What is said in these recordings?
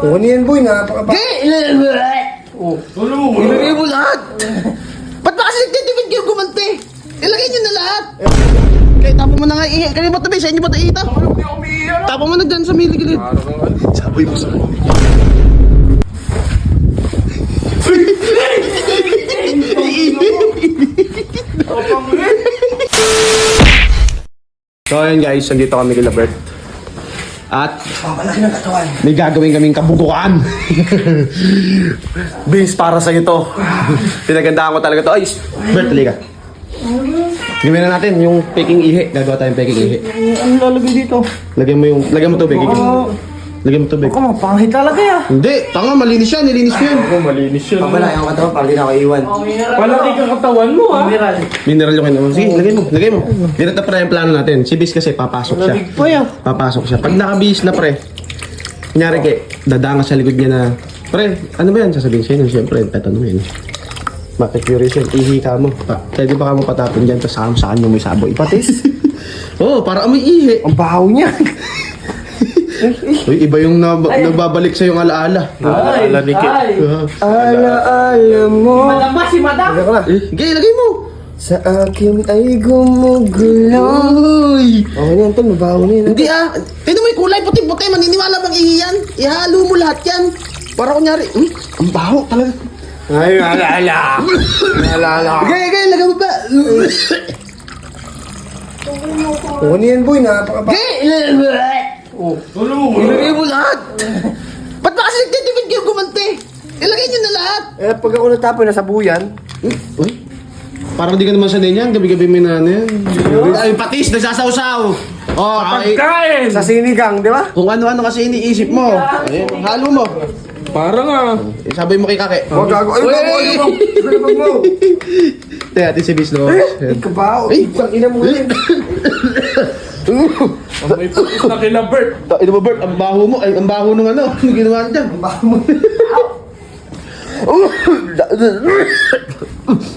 Ano yan, boy? Napakapag... Oh, ilagay mo lahat. Ba't ba kasi nagtitipid kayo gumante? Ilagay nyo na lahat. Kaya tapo mo na nga ihi. Kaya ba tabi? Sa inyo ba tayo ita? Tapo mo na dyan sa miligilid. Saboy mo sa So ayun guys, nandito kami kila Bert. At may gagawin kaming kabugukan. Vince, para sa'yo to. Pinagandaan ko talaga to. Ay, Bert, halika. Gawin na natin yung peking ihi. Gagawa tayong peking ihi. Ano lalagay dito? Lagyan mo tubig. Lagyan mo tubig. Ako, mapangit talaga yan. Hindi, tanga, malinis yan. Nilinis ko yan. Malinis yun. Pabala yung katawan para di na ako iwan. Palaki ka katawan mo ha. Mineral yung kinuha. Sige, lagay mo. Ganito pa yung plano natin. Si Bis kasi papasok siya. Papasok siya. Pag nakabihis na pre, kunyari dadanga sa likod niya na, pre, ano ba yan? Sasabihin sa'yo, siyempre, tatanungin. Bakit curious yan? Ihi ka mo. Pwede ba ka mo patapin dyan, tapos saan mo may saboy? Patis? Oo, para amoy ihi. Ang bahaw niya. Uy, iba yung nababalik sa yung alaala. Alaala ni Kit. Alaala mo. Malabas si Madam. Sige, lagay mo. Sa akin ay gumugulo. Uy! Okay na yan, tol. Mabaho na yan. Hindi tignan mo yung kulay, puti-puti, maniniwala bang ihi yan? Ihalo mo lahat yan. Para kunyari, ang baho talaga. Ay, alaala. Alaala. Sige, lagay mo ba? Ano yan, boy? Napakapag... Oh, Ilagay mo lahat. Ba't ba kasi nagtitipid kayo gumante? Ilagay nyo na lahat. Eh, pag ako natapon, nasa buyan. Uy, parang di ka naman sanay niyan. Gabi-gabi may na yan. Ay, patis, nagsasawsaw. Oh, ay, kain! Sa sinigang, di ba? kung ano-ano kasi iniisip mo. Ayun, halo mo. Parang Sabay mo kay Kake. Huwag gago. Ay, gago. Ay, mo. Teka, ate si Bislo. Ay, kabaho. Ay, ina mo yun. may putis na kila Bert. Ito ba, Bert? Ang baho mo. Ay, ang baho nung ano. Ano ginawa dyan? Ang baho mo. Ang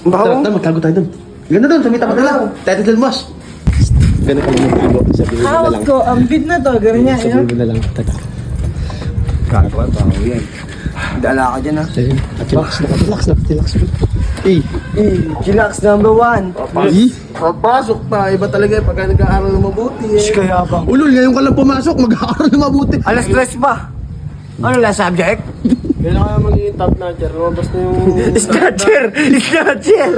baho mo. Tara, magtago tayo dun. Ganda dun, sa may tapat na lang. Tayo dun, boss. Ganun ka naman tago. Sabihin mo na Hawak lang. ko, ang bid na to, ganyan. Sabihin mo na lang. Teka. Gago, ang baho yan. Dala ka dyan, ha? Ayun. Relax na. Chillax number 1. Papasok pa. Iba talaga pagka nag-aaral na mabuti eh. Kaya ba? Ulol, ngayon ka lang pumasok. Mag-aaral na mabuti. Alas 3 ba? Ano lang subject? Kailangan magiging top notcher. Basta yung... Snatcher! Snatcher!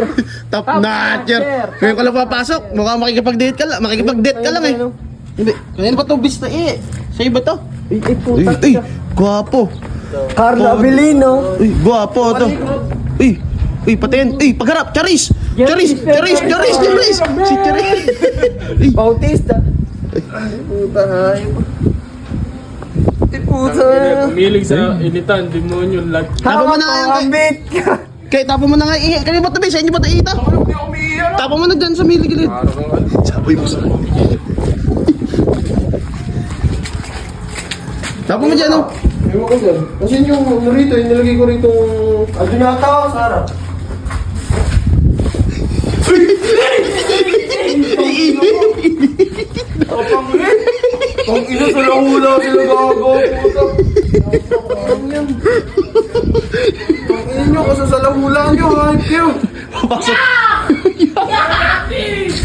Top notcher. Ngayon ka lang papasok. Mukhang makikipag-date ka lang. Makikipag-date ka lang eh. Hindi. Kanina pa to bis na eh. Sa'yo ba to? Ay, puta. Ay, gwapo. Carlo Abilino. Uy, gwapo to. Uy, patin. Uy, pagharap. Charis. Charis. Si Charis. Bautista. Ay, puta. Ay, puta. Pumilig sa initan, demonyo, lag. Tapo mo na nga yan. Ambit. Kaya tapo mo na nga ihi. Kanina ba tabi? Sa inyo ba tayo ita? Tapo mo na dyan sa miligilid. Saboy mo sa tapo mo dyan, oh. Ewan ko dyan. Kasi yung rito, yung nilagay ko rito Aldunata o Sarah. Ang ina sa lahula sila gago, puta. Ang ina nyo kasi sa lahula nyo, hype nyo. Papasok.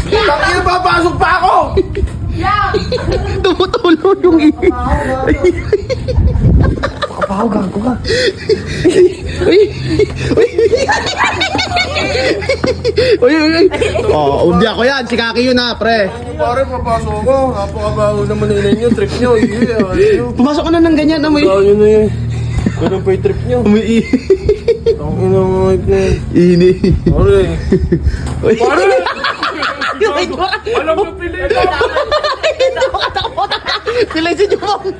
Takina, papasok pa ako! Tumutulo yung ihi. Kapahaw, gago ka. Uy. Oh, hindi ako yan. Si Kaki yun ha, pre. Pare, papasok ko. Napakabaho naman na inay nyo, trip nyo. Pumasok ka na ng ganyan, amoy. Baho nyo na yun. Ganun pa yung trip nyo. Amoy ihi. Ang ina mo, hype nyo. Ini. Pare. Uy. Alam mo, pili ka! Pilay si Jumong.